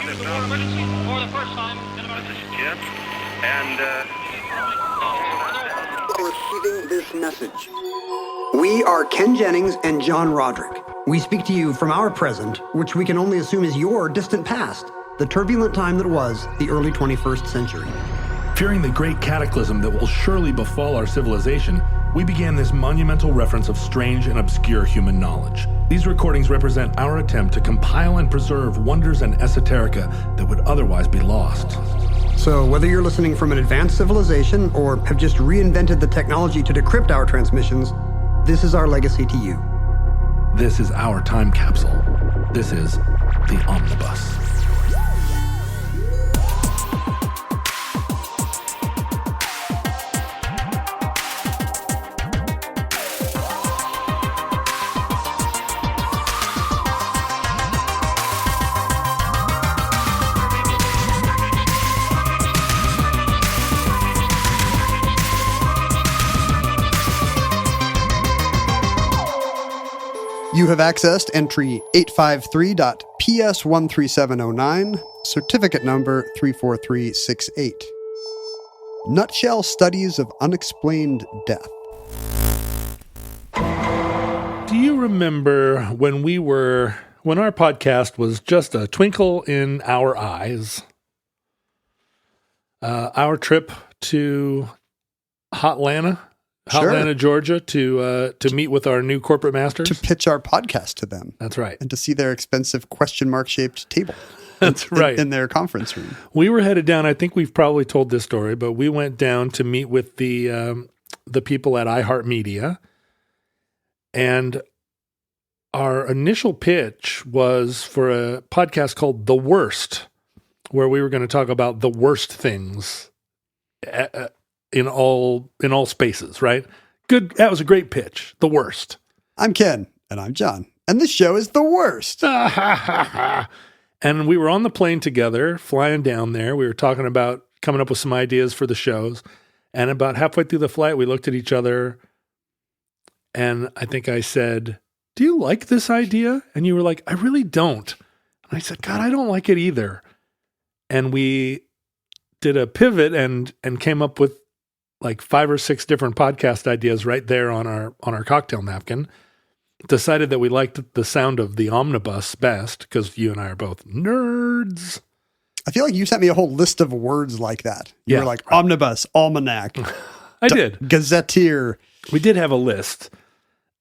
emergency for the first time in about... This is Jim, and Receiving this message. We are Ken Jennings and John Roderick. We speak to you from our present, which we can only assume is your distant past, the turbulent time that was the early 21st century. Fearing the great cataclysm that will surely befall our civilization, we began this monumental reference of strange and obscure human knowledge. These recordings represent our attempt to compile and preserve wonders and esoterica that would otherwise be lost. So whether you're listening from an advanced civilization or have just reinvented the technology to decrypt our transmissions, this is our legacy to you. This is our time capsule. This is the Omnibus. You have accessed entry 853.PS13709, certificate number 34368. Nutshell Studies of Unexplained Death. Do you remember when our podcast was just a twinkle in our eyes? Our trip to Hotlanta, Georgia, to meet with our new corporate masters. To pitch our podcast to them. That's right. And to see their expensive question mark shaped table. That's right. In their conference room. We were headed down. I think we've probably told this story, but we went down to meet with the people at iHeartMedia. And our initial pitch was for a podcast called The Worst, where we were going to talk about the worst things in all spaces, right? Good. That was a great pitch. The Worst. I'm Ken, and I'm John, and this show is The Worst. And we were on the plane together, flying down there. We were talking about coming up with some ideas for the shows. And about halfway through the flight, we looked at each other, and I think I said, "Do you like this idea?" And you were like, "I really don't." And I said, "God, I don't like it either." And we did a pivot and came up with like 5 or 6 different podcast ideas right there on our cocktail napkin. Decided that we liked the sound of the Omnibus best because you and I are both nerds. I feel like you sent me a whole list of words like that. You were like Omnibus, Almanac. I did. Gazetteer. We did have a list.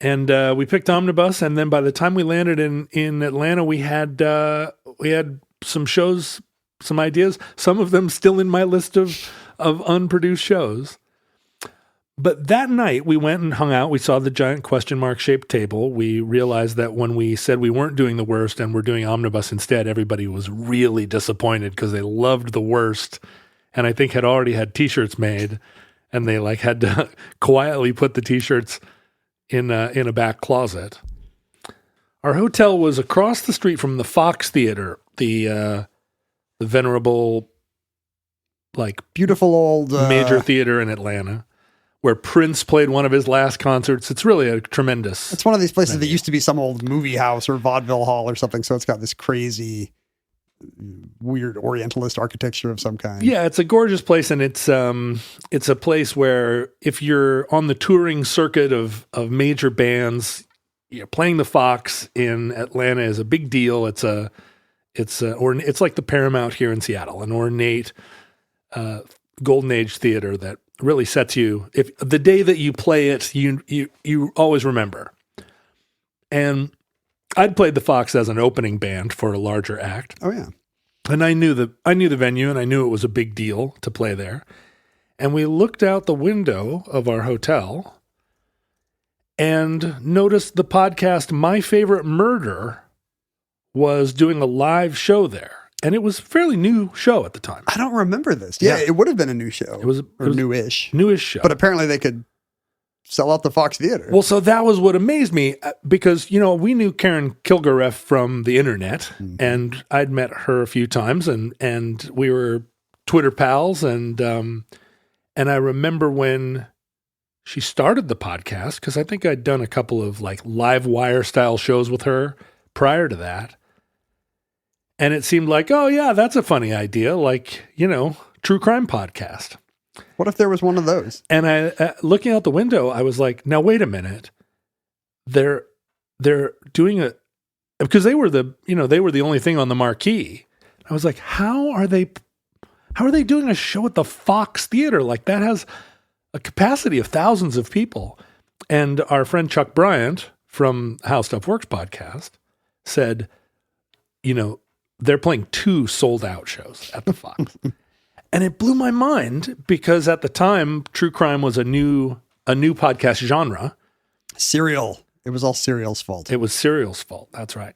And we picked Omnibus, and then by the time we landed in Atlanta, we had some shows, some ideas, some of them still in my list of unproduced shows. But that night, we went and hung out. We saw the giant question mark shaped table. We realized that when we said we weren't doing The Worst and we're doing Omnibus instead, everybody was really disappointed because they loved The Worst, and I think had already had T-shirts made, and they like had to quietly put the T-shirts in a back closet. Our hotel was across the street from the Fox Theater, the venerable, like beautiful old major theater in Atlanta, where Prince played one of his last concerts. It's really a tremendous. It's one of these places that used to be some old movie house or vaudeville hall or something. So it's got this crazy, weird Orientalist architecture of some kind. Yeah, it's a gorgeous place, and it's a place where if you're on the touring circuit of major bands, playing the Fox in Atlanta is a big deal. It's like the Paramount here in Seattle, an ornate golden age theater that really sets you. If the day that you play it, you always remember. And I'd played the Fox as an opening band for a larger act. Oh yeah. And I knew the venue, and I knew it was a big deal to play there. And we looked out the window of our hotel and noticed the podcast My Favorite Murder was doing a live show there. And it was a fairly new show at the time. I don't remember this. Yeah, it would have been a new show. It was newish. Newish show. But apparently they could sell out the Fox Theater. Well, so that was what amazed me because, we knew Karen Kilgariff from the internet, and I'd met her a few times, and we were Twitter pals, and I remember when she started the podcast, because I think I'd done a couple of like live wire style shows with her prior to that. And it seemed like, oh yeah, that's a funny idea. Like, true crime podcast. What if there was one of those? And I, looking out the window, I was like, now wait a minute. They're doing because they were the only thing on the marquee. I was like, how are they doing a show at the Fox Theater? Like, that has a capacity of thousands of people. And our friend Chuck Bryant from How Stuff Works podcast said, they're playing 2 sold out shows at the Fox. And it blew my mind because at the time, true crime was a new podcast genre. Serial. It was all Serial's fault. It was Serial's fault. That's right.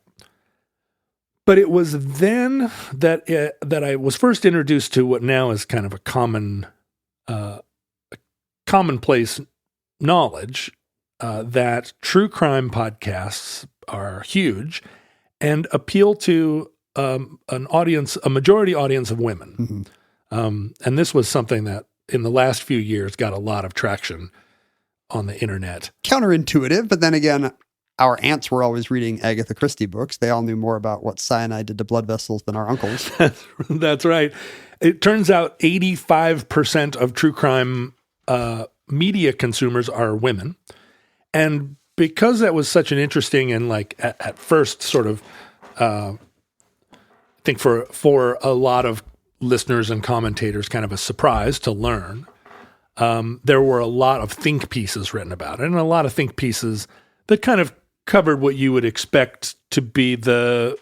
But it was then that I was first introduced to what now is kind of a commonplace knowledge that true crime podcasts are huge and appeal to a majority audience of women. Mm-hmm. And this was something that in the last few years got a lot of traction on the internet. Counterintuitive, but then again, our aunts were always reading Agatha Christie books. They all knew more about what cyanide did to blood vessels than our uncles. That's right. It turns out 85% of true crime media consumers are women. And because that was such an interesting and at first sort of, I think for a lot of listeners and commentators, kind of a surprise to learn, there were a lot of think pieces written about it, and a lot of think pieces that kind of covered what you would expect to be the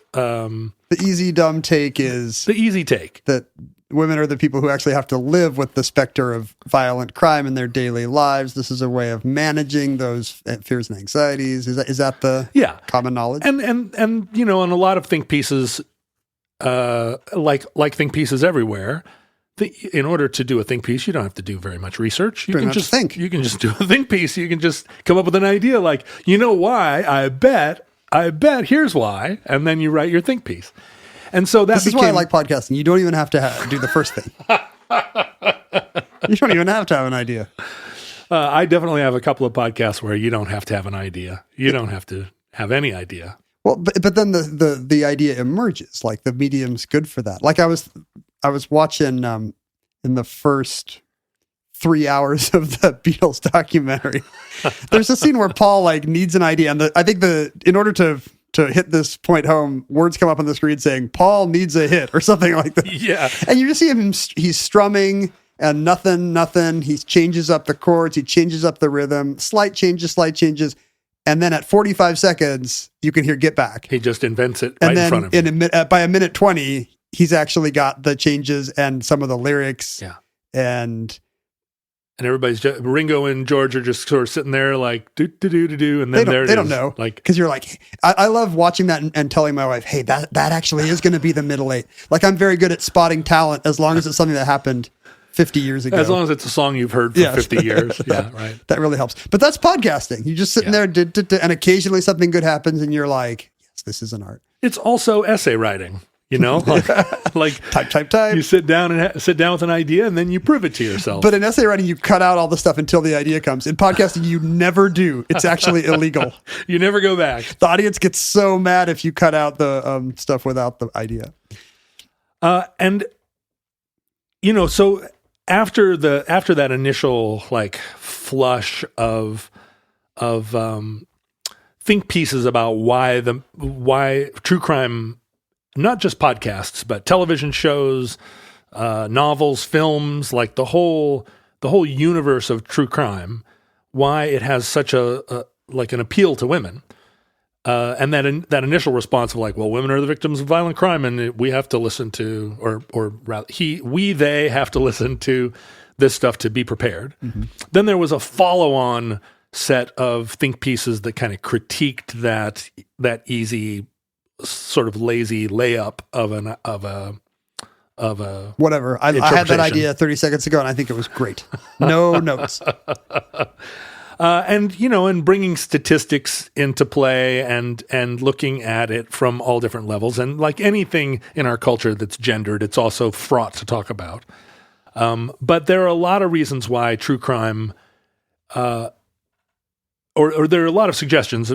easy dumb take is the easy take that women are the people who actually have to live with the specter of violent crime in their daily lives. This is a way of managing those fears and anxieties. Is that the common knowledge? And on a lot of think pieces, like think pieces everywhere. In order to do a think piece, you don't have to do very much research. You can just think. You can just do a think piece. You can just come up with an idea like, why? I bet, here's why. And then you write your think piece. And so this is why I like podcasting. You don't even have to do the first thing. You don't even have to have an idea. I definitely have a couple of podcasts where you don't have to have an idea. You don't have to have any idea. Well, but then the idea emerges. Like, the medium's good for that. Like, I was watching in the first 3 hours of the Beatles documentary. There's a scene where Paul needs an idea, and I think in order to hit this point home, words come up on the screen saying Paul needs a hit or something like that. Yeah, and you just see him. He's strumming and nothing. He changes up the chords. He changes up the rhythm. Slight changes. And then at 45 seconds, you can hear "Get Back." He just invents it right in front of you. By a minute 20. He's actually got the changes and some of the lyrics. Yeah. And everybody's Ringo and George are just sort of sitting there like do do do do do, and then they don't know, because you're like, I love watching that and telling my wife, hey, that actually is going to be the middle eight. Like, I'm very good at spotting talent as long as it's something that happened 50 years ago. As long as it's a song you've heard for 50 years. Yeah, right. That really helps. But that's podcasting. You're just sitting there, and occasionally something good happens, and you're like, yes, this is an art. It's also essay writing. Like type. You sit down with an idea, and then you prove it to yourself. But in essay writing, you cut out all the stuff until the idea comes. In podcasting, you never do. It's actually illegal. You never go back. The audience gets so mad if you cut out the stuff without the idea. So after that initial flush of think pieces about why true crime. Not just podcasts, but television shows, novels, films, like the whole universe of true crime, why it has such an appeal to women. And that initial response of women are the victims of violent crime, and we have to listen to, or rather, they have to listen to this stuff to be prepared. Mm-hmm. Then there was a follow-on set of think pieces that kind of critiqued that easy, sort of lazy layup of a whatever. I had that idea 30 seconds ago, and I think it was great. No notes. And bringing statistics into play and looking at it from all different levels. And like anything in our culture that's gendered, it's also fraught to talk about. But there are a lot of reasons why true crime, or there are a lot of suggestions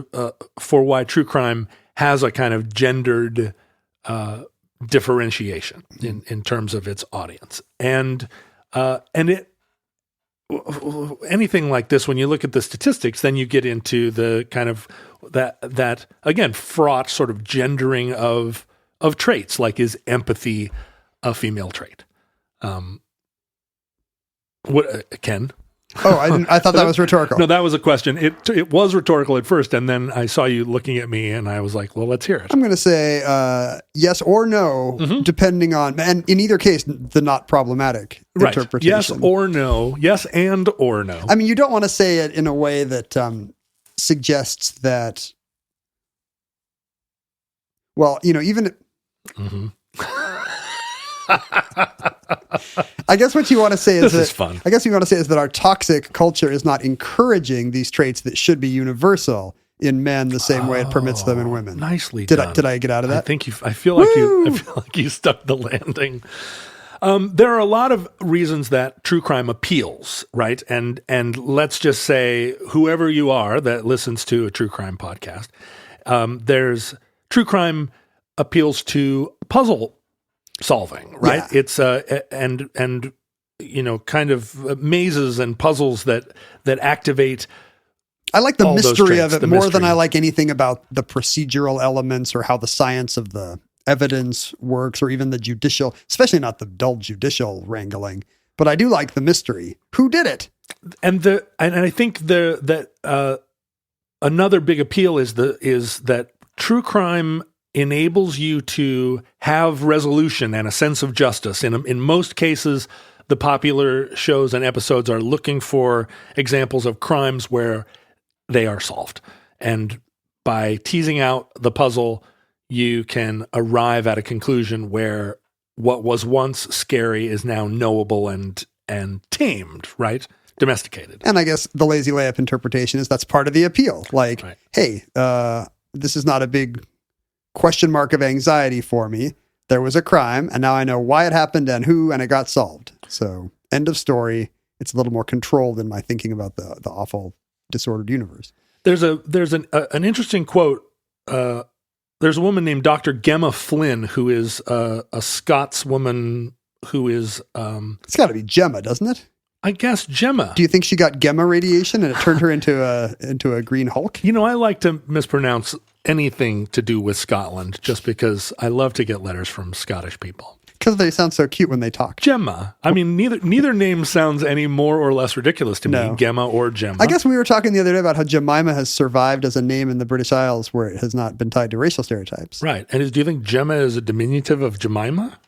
for why true crime has a kind of gendered differentiation in terms of its audience. And it, anything like this, when you look at the statistics, then you get into the kind of that again, fraught sort of gendering of traits, like is empathy a female trait? Ken? Oh, I thought that was rhetorical. No, that was a question. It was rhetorical at first, and then I saw you looking at me, and I was like, well, let's hear it. I'm going to say yes or no, depending on, and in either case, the not problematic interpretation. Yes or no. Yes and or no. I mean, you don't want to say it in a way that suggests that, well, even... I guess what you want to say is this is fun. I guess you want to say is that our toxic culture is not encouraging these traits that should be universal in men the same way it permits them in women. Nicely done. done. Did I get out of that? I feel like you stuck the landing. There are a lot of reasons that true crime appeals, right? And let's just say whoever you are that listens to a true crime podcast, there's true crime appeals to puzzle solving, right? Yeah. It's and kind of mazes and puzzles that activate. I like the mystery of it more than mystery. I like anything about the procedural elements or how the science of the evidence works, or even the judicial, especially not the dull judicial wrangling. But I do like the mystery. Who did it? And I think that another big appeal is that true crime enables you to have resolution and a sense of justice. In most cases, the popular shows and episodes are looking for examples of crimes where they are solved. And by teasing out the puzzle, you can arrive at a conclusion where what was once scary is now knowable and tamed, right? Domesticated. And I guess the lazy layup interpretation is that's part of the appeal. Like, right. Hey, this is not a big question mark of anxiety for me. There was a crime, and now I know why it happened and who, and it got solved. So, end of story. It's a little more controlled in my thinking about the awful, disordered universe. There's an interesting quote. There's a woman named Dr. Gemma Flynn, who is a Scots woman who is... it's got to be Gemma, doesn't it? I guess Gemma. Do you think she got gamma radiation and it turned her into a green Hulk? I like to mispronounce anything to do with Scotland just because I love to get letters from Scottish people. Because they sound so cute when they talk. Gemma. I mean, neither name sounds any more or less ridiculous to me, Gemma or Gemma. I guess we were talking the other day about how Jemima has survived as a name in the British Isles where it has not been tied to racial stereotypes. Right. And do you think Gemma is a diminutive of Jemima?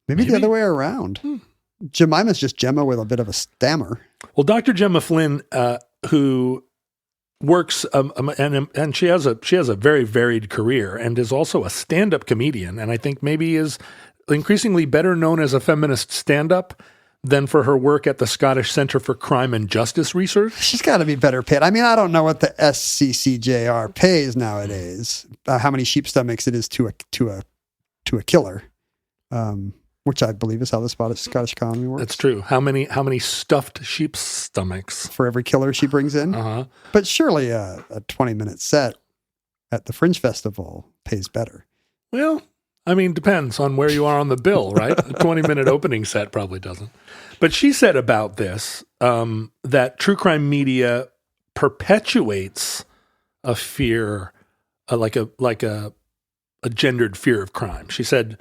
Maybe the other way around. Jemima's just Gemma with a bit of a stammer. Well, Dr. Gemma Flynn, who works and she has a very varied career and is also a stand-up comedian, and I think maybe is increasingly better known as a feminist stand-up than for her work at the Scottish Centre for Crime and Justice Research. She's got to be better paid. I mean, I don't know what the SCCJR pays nowadays. How many sheep stomachs it is to a killer. Which I believe is how the Scottish economy works. That's true. How many stuffed sheep stomachs for every killer she brings in? Uh-huh. But surely a 20-minute set at the Fringe Festival pays better. Well, I mean, depends on where you are on the bill, right? A 20-minute opening set probably doesn't. But she said about this that true crime media perpetuates a fear, like a gendered fear of crime. She said,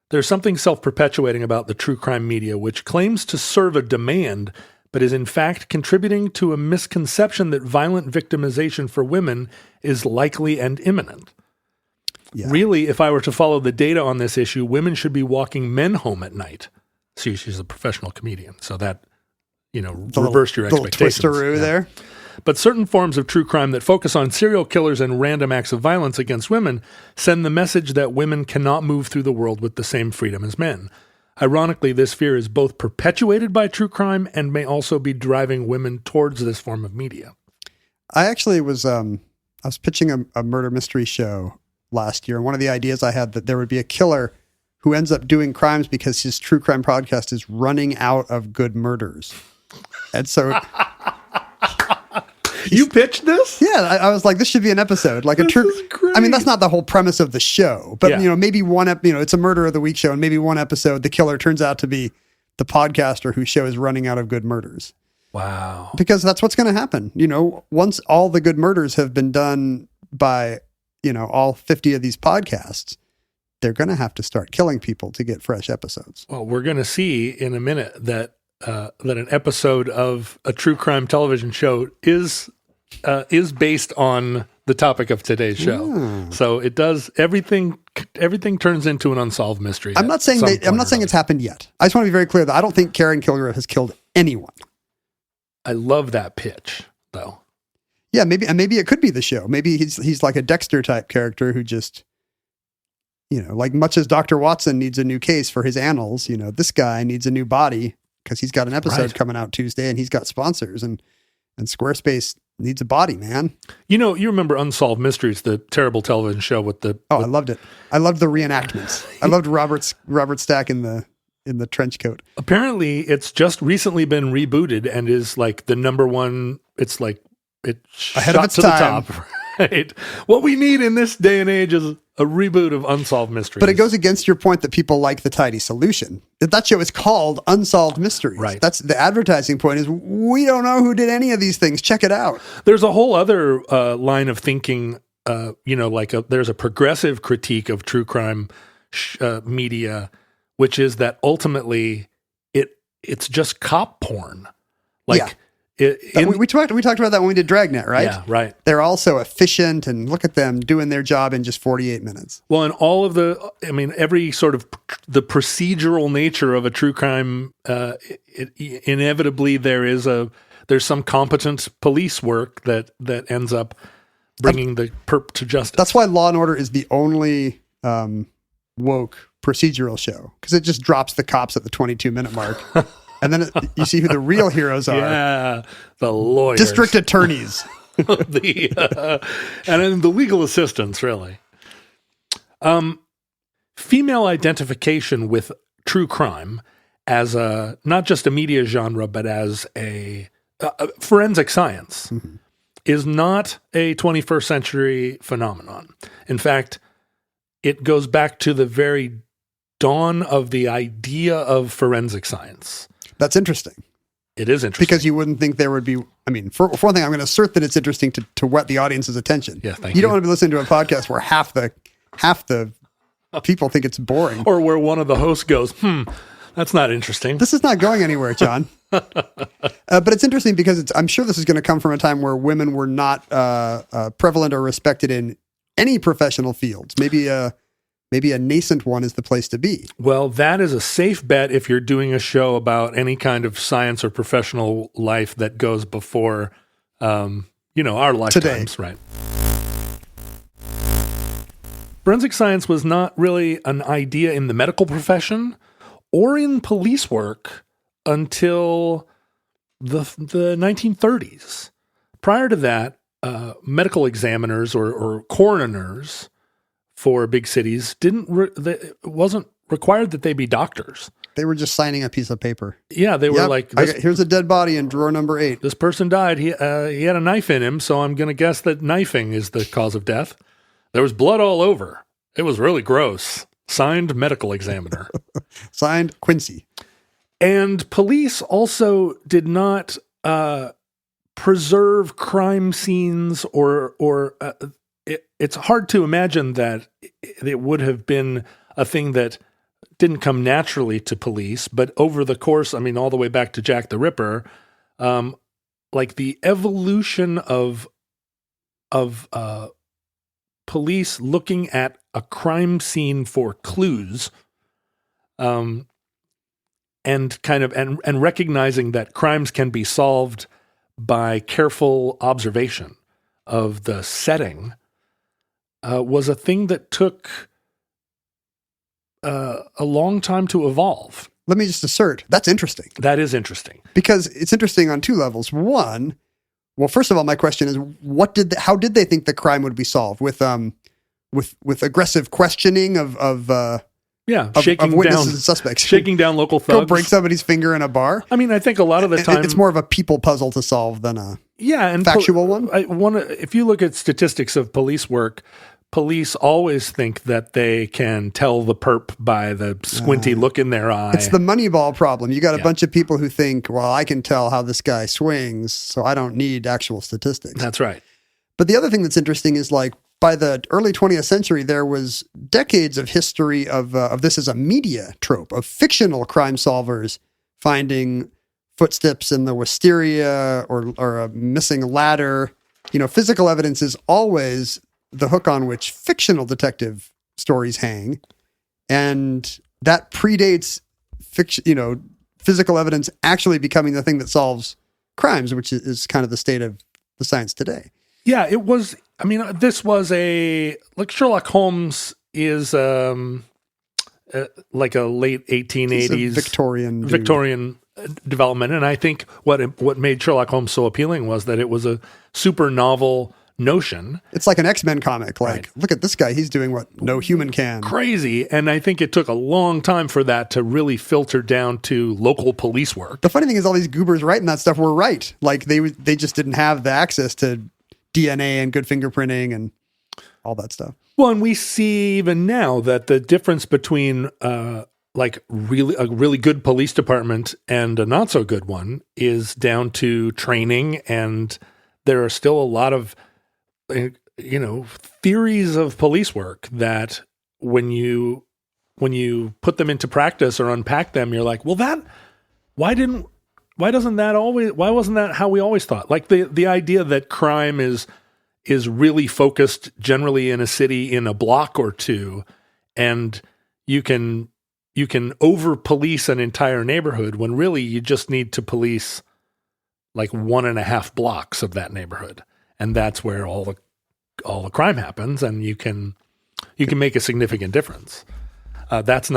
"There's something self-perpetuating about the true crime media, which claims to serve a demand, but is in fact contributing to a misconception that violent victimization for women is likely and imminent. Yeah. Really, if I were to follow the data on this issue, women should be walking men home at night." See, she's a professional comedian, so that, reversed your expectations. Little twisteroo there. But certain forms of true crime that focus on serial killers and random acts of violence against women send the message that women cannot move through the world with the same freedom as men. Ironically, this fear is both perpetuated by true crime and may also be driving women towards this form of media. I actually was pitching a murder mystery show last year, and one of the ideas I had that there would be a killer who ends up doing crimes because his true crime podcast is running out of good murders. And so You pitched this? Yeah, I was like, this should be an episode, like a This true. is great. I mean, that's not the whole premise of the show, but Yeah. maybe it's a murder of the week show, and maybe one episode the killer turns out to be the podcaster whose show is running out of good murders. Wow. Because that's what's going to happen. Once all the good murders have been done by, all 50 of these podcasts, they're going to have to start killing people to get fresh episodes. Well, we're going to see in a minute that an episode of a true crime television show is based on the topic of today's show. So it does everything turns into an unsolved mystery. I'm not saying it's happened yet. I just want to be very clear that I don't think Karen Kilgore has killed anyone. I love that pitch, though. Yeah, maybe it could be the show. Maybe he's like a Dexter type character who just, like much as Dr. Watson needs a new case for his annals, this guy needs a new body because he's got an episode coming out Tuesday and he's got sponsors and Squarespace needs a body, man. You remember Unsolved Mysteries, the terrible television show with the... I loved it. I loved the reenactments. I loved Robert Stack in the trench coat. Apparently, it's just recently been rebooted and is like the number one. It's like it Ahead shot of its to time. the top. Right. What we need in this day and age is a reboot of Unsolved Mysteries. But it goes against your point that people like the tidy solution. That show is called Unsolved Mysteries. Right. That's the advertising point. Is we don't know who did any of these things. Check it out. There's a whole other line of thinking. There's a progressive critique of true crime media, which is that ultimately it's just cop porn. We talked about that when we did Dragnet, right? Yeah, right. They're all so efficient, and look at them doing their job in just 48 minutes. Well, and all of every sort of the procedural nature of a true crime, inevitably there's some competent police work that ends up bringing the perp to justice. That's why Law and Order is the only woke procedural show, because it just drops the cops at the 22-minute mark. And then you see who the real heroes are. Yeah, the lawyers. District attorneys. And then the legal assistants, really. Female identification with true crime as not just a media genre, but as a forensic science is not a 21st century phenomenon. In fact, it goes back to the very dawn of the idea of forensic science. That's interesting. It is interesting. Because you wouldn't think there would be, for one thing, I'm going to assert that it's interesting to whet the audience's attention. Yeah, thank you. You don't want to be listening to a podcast where half the people think it's boring. Or where one of the hosts goes, that's not interesting. This is not going anywhere, John. But it's interesting because I'm sure this is going to come from a time where women were not prevalent or respected in any professional fields. Maybe a nascent one is the place to be. Well, that is a safe bet if you're doing a show about any kind of science or professional life that goes before, our lifetimes. Today. Right. Forensic science was not really an idea in the medical profession or in police work until the 1930s. Prior to that, medical examiners or coroners for big cities it wasn't required that they be doctors. They were just signing a piece of paper. Yeah, they were like, here's a dead body in drawer number 8. This person died. He had a knife in him, so I'm going to guess that knifing is the cause of death. There was blood all over. It was really gross. Signed, medical examiner. Signed, Quincy. And police also did not preserve crime scenes or it's hard to imagine that it would have been a thing that didn't come naturally to police, but over the course, all the way back to Jack the Ripper, like the evolution of police looking at a crime scene for clues, and recognizing that crimes can be solved by careful observation of the setting, was a thing that took a long time to evolve. Let me just assert, that's interesting. That is interesting. Because it's interesting on two levels. One, well, first of all, my question is, how did they think the crime would be solved? With aggressive questioning of Yeah, of shaking witnesses down and suspects. shaking down local thugs. Go break somebody's finger in a bar. I mean, I think a lot of the time It's more of a people puzzle to solve than a and factual one. If you look at statistics of police work, police always think that they can tell the perp by the squinty look in their eye. It's the Moneyball problem. You got a bunch of people who think, well, I can tell how this guy swings, so I don't need actual statistics. That's right. But the other thing that's interesting is like by the early 20th century, there was decades of history of this as a media trope of fictional crime solvers finding footsteps in the wisteria or a missing ladder. You know, physical evidence is always the hook on which fictional detective stories hang. And that predates physical evidence actually becoming the thing that solves crimes, which is kind of the state of the science today. Yeah, it was. I mean, this was like Sherlock Holmes is like a late 1880s Victorian development. And I think what made Sherlock Holmes so appealing was that it was a super novel notion. It's like an X-Men comic. Like, look at this guy. He's doing what no human can. Crazy. And I think it took a long time for that to really filter down to local police work. The funny thing is all these goobers writing that stuff were right. Like they just didn't have the access to DNA and good fingerprinting and all that stuff. Well, and we see even now that the difference between like a really good police department and a not so good one is down to training, and there are still a lot of theories of police work that when you put them into practice or unpack them, you're like, well, why wasn't that how we always thought? Like the idea that crime is really focused generally in a city in a block or two, and you can over police an entire neighborhood when really you just need to police like 1.5 blocks of that neighborhood. And that's where all the crime happens, and you can make a significant difference. That's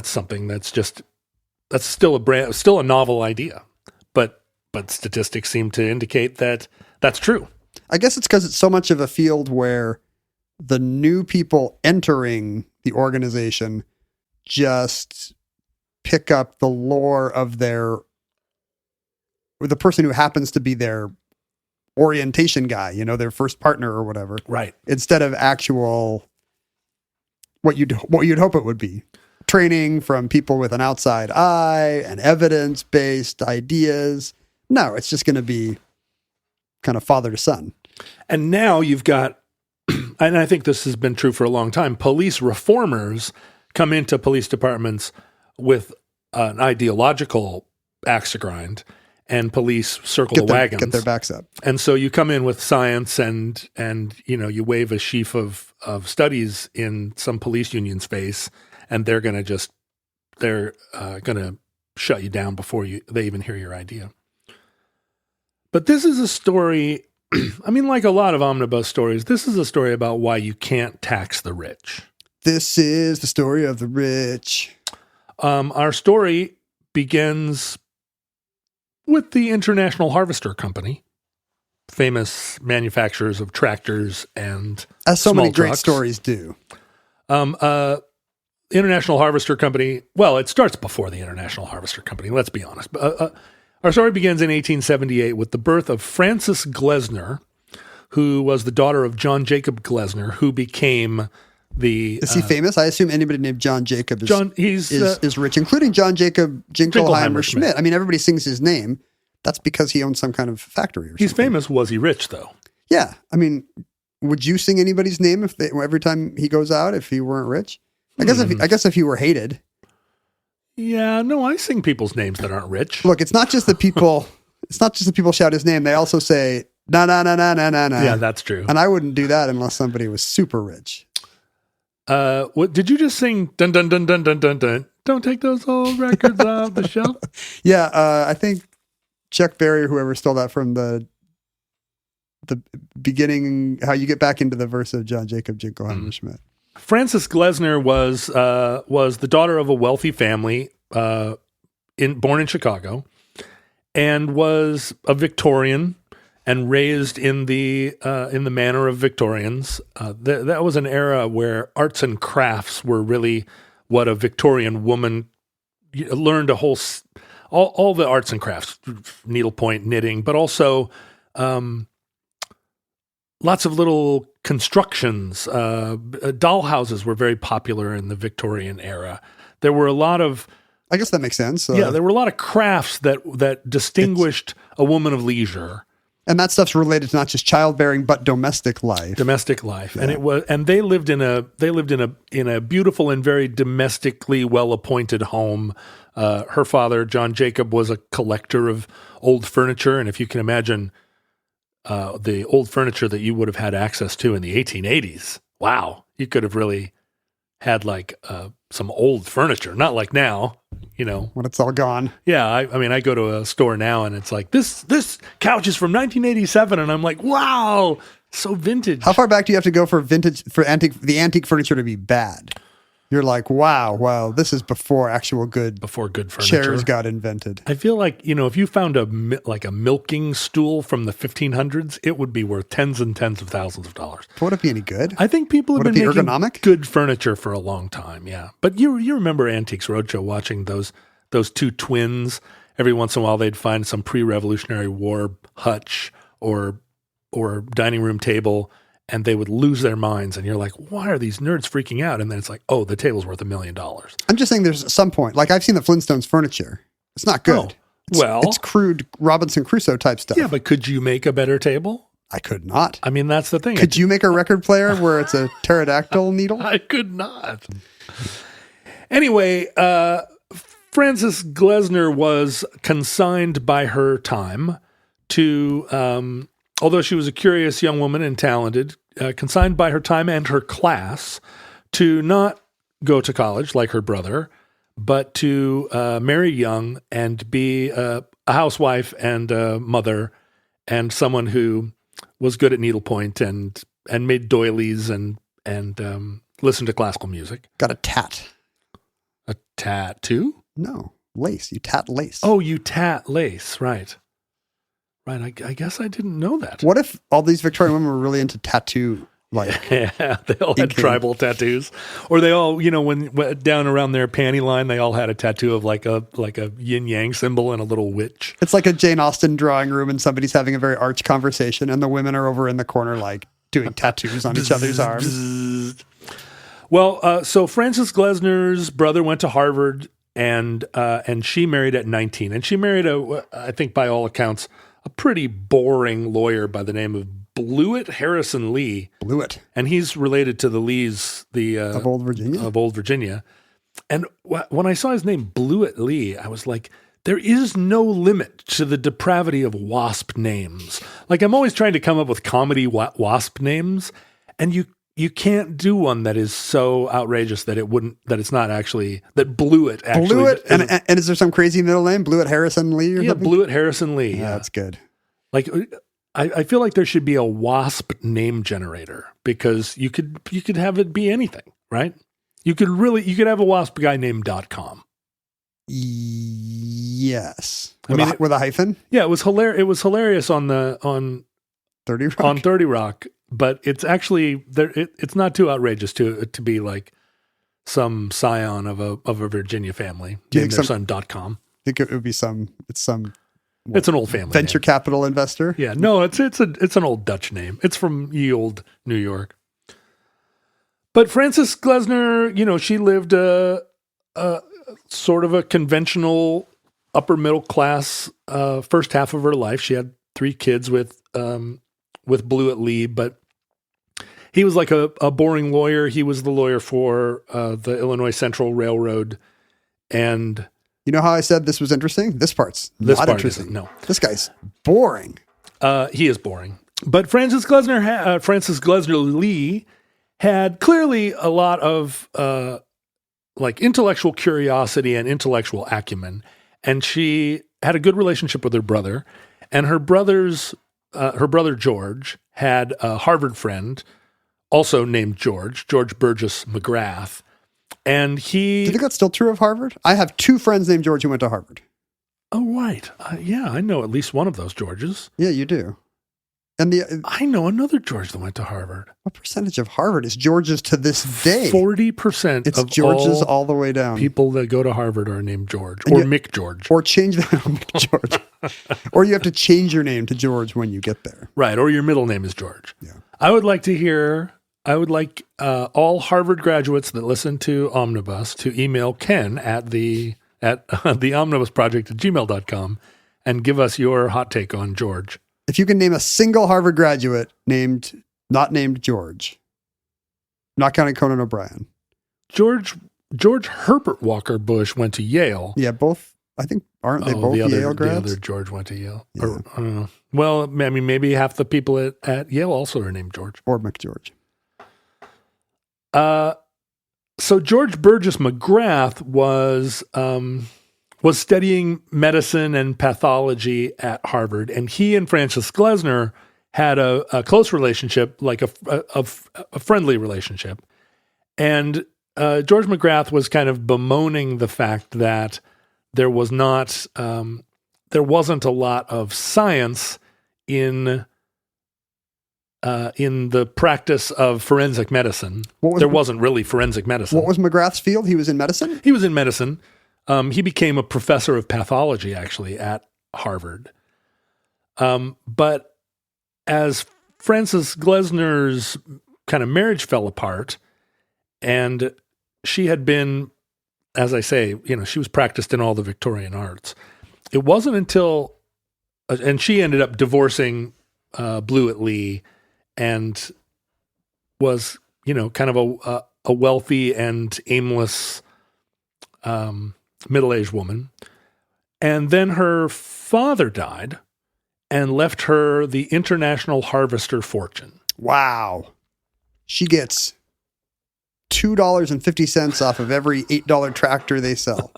something that's still a novel idea, but statistics seem to indicate that that's true. I guess it's because it's so much of a field where the new people entering the organization just pick up the lore of the person who happens to be their orientation guy, their first partner or whatever. Right. Instead of actual what you'd hope it would be. Training from people with an outside eye and evidence-based ideas. No, it's just going to be kind of father to son. And now you've got, and I think this has been true for a long time, police reformers come into police departments with an ideological axe to grind, and police circle the wagons. Get their backs up. And so you come in with science and you wave a sheaf of studies in some police union's face, and they're going to shut you down before they even hear your idea. But this is a story, I mean, like a lot of omnibus stories, this is a story about why you can't tax the rich. This is the story of the rich. Our story begins with the International Harvester Company, famous manufacturers of tractors and as so small many great trucks. Stories do. International Harvester Company, well, it starts before the International Harvester Company, let's be honest. Our story begins in 1878 with the birth of Frances Glesner, who was the daughter of John Jacob Glesner, who became Is he famous? I assume anybody named John Jacob is rich, including John Jacob Jingleheimer Schmidt. I mean, everybody sings his name. That's because he owns some kind of factory or something. He's famous. Was he rich, though? Yeah. I mean, would you sing anybody's name every time he goes out if he weren't rich? I guess if he were hated. Yeah, no, I sing people's names that aren't rich. Look, it's not just the people. It's not just the people shout his name. They also say na na na na na na na. Yeah, that's true. And I wouldn't do that unless somebody was super rich. What did you just sing? Dun dun dun dun dun dun dun. Don't take those old records off the shelf. Yeah, I think Chuck Berry or whoever stole that from the beginning. How you get back into the verse of John Jacob Jingleheimer Schmidt. Frances Glesner was the daughter of a wealthy family, born in Chicago, and was a Victorian and raised in the manner of Victorians. That was an era where arts and crafts were really what a Victorian woman learned all the arts and crafts, needlepoint, knitting, but also lots of little constructions. Dollhouses were very popular in the Victorian era. There were a lot of, I guess that makes sense. there were a lot of crafts that distinguished a woman of leisure. And that stuff's related to not just childbearing, but domestic life. Yeah. And they lived in a beautiful and very domestically well-appointed home. Her father, John Jacob, was a collector of old furniture. And if you can imagine the old furniture that you would have had access to in the 1880s, wow, you could have really had some old furniture, not like now, when it's all gone. Yeah, I mean, I go to a store now and it's like this couch is from 1987, and I'm like, wow, so vintage. How far back do you have to go for the antique furniture to be bad? You're like, wow, this is before good furniture. Chairs got invented. I feel like, if you found a milking stool from the 1500s, it would be worth tens and tens of thousands of dollars. But would it be any good? I think people have been making ergonomic? Good furniture for a long time, yeah. But you remember Antiques Roadshow, watching those two twins. Every once in a while, they'd find some pre-Revolutionary War hutch or dining room table, and they would lose their minds, and you're like, why are these nerds freaking out? And then it's like, oh, the table's worth $1 million. I'm just saying there's some point. Like, I've seen the Flintstones furniture. It's not good. It's crude Robinson Crusoe type stuff. Yeah, but could you make a better table? I could not. I mean, that's the thing. Could you make a record player where it's a pterodactyl needle? I could not. Anyway, Frances Glessner was consigned by her time to... although she was a curious young woman and talented, consigned by her time and her class to not go to college like her brother, but to marry young and be a housewife and a mother and someone who was good at needlepoint and made doilies and listened to classical music. Got a tat. A tattoo? No, lace. You tat lace. Oh, you tat lace, right. Right, I guess I didn't know that. What if all these Victorian women were really into tattoo? Yeah, they all had tribal tattoos, or they all, when down around their panty line, they all had a tattoo of like a yin yang symbol and a little witch. It's like a Jane Austen drawing room, and somebody's having a very arch conversation, and the women are over in the corner, like doing tattoos on each other's arms. Well, so Frances Glessner's brother went to Harvard, and she married at 19, and she married I think by all accounts, a pretty boring lawyer by the name of Blewett Harrison Lee. Blewett. And he's related to the Lees, of Old Virginia. Of Old Virginia. And when I saw his name, Blewett Lee, I was like, there is no limit to the depravity of WASP names. Like, I'm always trying to come up with comedy WASP names, and you can't do one that is so outrageous that it's not actually, that Blewett actually. Blewett, and is there some crazy middle name? Blewett Harrison Lee or something? Blewett Harrison Lee. Yeah, that's good. Like, I feel like there should be a WASP name generator, because you could have it be anything, right? You could have a WASP guy named .com. Yes. With a hyphen? Yeah, it was hilarious on 30 Rock. On 30 Rock. But it's actually it's not too outrageous to be like some scion of a Virginia family named their son .com. I think it would be it's an old family venture name. Capital investor. Yeah, no, it's an old Dutch name. It's from ye old New York. But Frances Glessner, she lived a sort of a conventional upper middle class first half of her life. She had 3 kids with Blewett Lee, but he was like a boring lawyer. He was the lawyer for the Illinois Central Railroad. And you know how I said this was interesting? This part's not interesting. No. This guy's boring. He is boring. But Frances Glessner Lee had clearly a lot of intellectual curiosity and intellectual acumen. And she had a good relationship with her brother. And her brother George had a Harvard friend, also named George Burgess McGrath. And Do you think that's still true of Harvard? I have 2 friends named George who went to Harvard. Oh, right. Yeah, I know at least one of those Georges. Yeah, you do. And the I know another George that went to Harvard. what percentage of Harvard is George's to this day? 40% It's of George's all the way down. people that go to Harvard are named George And or you- Mick George. Or change the Mick George. Or you have to change your name to George when you get there. Right, or your middle name is George. Yeah. I would like all Harvard graduates that listen to Omnibus to email Ken at the omnibusproject@gmail.com and give us your hot take on George. If you can name a single Harvard graduate not named George, not counting Conan O'Brien. George Herbert Walker Bush went to Yale. Yeah, both. I think aren't they both Yale grads? The other George went to Yale. Yeah. Or, I don't know. Well, I mean, maybe half the people at Yale also are named George. Or McGeorge. So George Burgess McGrath was studying medicine and pathology at Harvard, and he and Frances Glessner had a close relationship, like a friendly relationship. And George McGrath was kind of bemoaning the fact that there wasn't a lot of science in the practice of forensic medicine. There wasn't really forensic medicine. What was McGrath's field? He was in medicine? He was in medicine. He became a professor of pathology, actually, at Harvard. But as Frances Glessner's kind of marriage fell apart, and she had been, as I say, she was practiced in all the Victorian arts. It wasn't until, and she ended up divorcing Blewett Lee, and was, kind of a wealthy and aimless middle-aged woman. And then her father died and left her the International Harvester fortune. Wow. She gets $2.50 off of every $8 tractor they sell.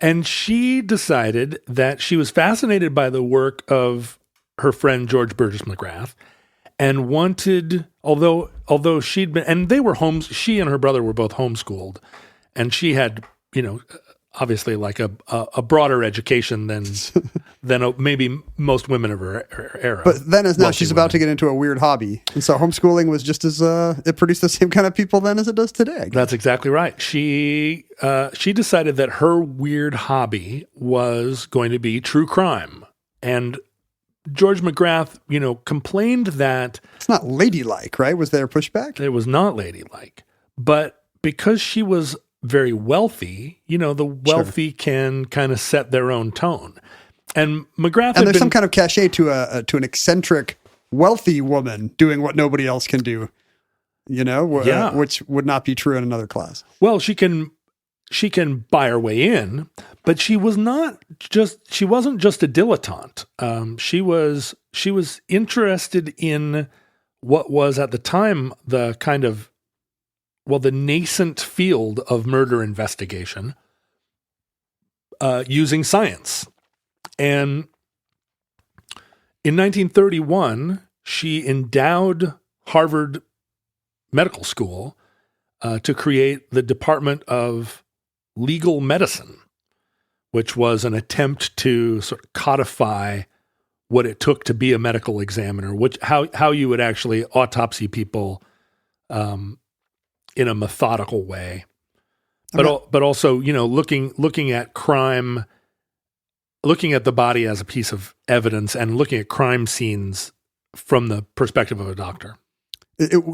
And she decided that she was fascinated by the work of her friend George Burgess McGrath, and wanted, although she'd been, and they were she and her brother were both homeschooled, and she had, obviously like a broader education than maybe most women of her era. But then as now she's about to get into a weird hobby. And so homeschooling was just as, it produced the same kind of people then as it does today. That's exactly right. She decided that her weird hobby was going to be true crime. And George McGrath, complained that it's not ladylike, right? Was there pushback? It was not ladylike. But because she was very wealthy, the wealthy can kind of set their own tone. And McGrath and there's some kind of cachet to an eccentric, wealthy woman doing what nobody else can do, which would not be true in another class. Well, she can buy her way in, but she wasn't just a dilettante. She was interested in what was at the time the nascent field of murder investigation, using science. And in 1931, she endowed Harvard Medical School to create the Department of Legal Medicine, which was an attempt to sort of codify what it took to be a medical examiner, how you would actually autopsy people in a methodical way, but also looking at crime, looking at the body as a piece of evidence, and looking at crime scenes from the perspective of a doctor.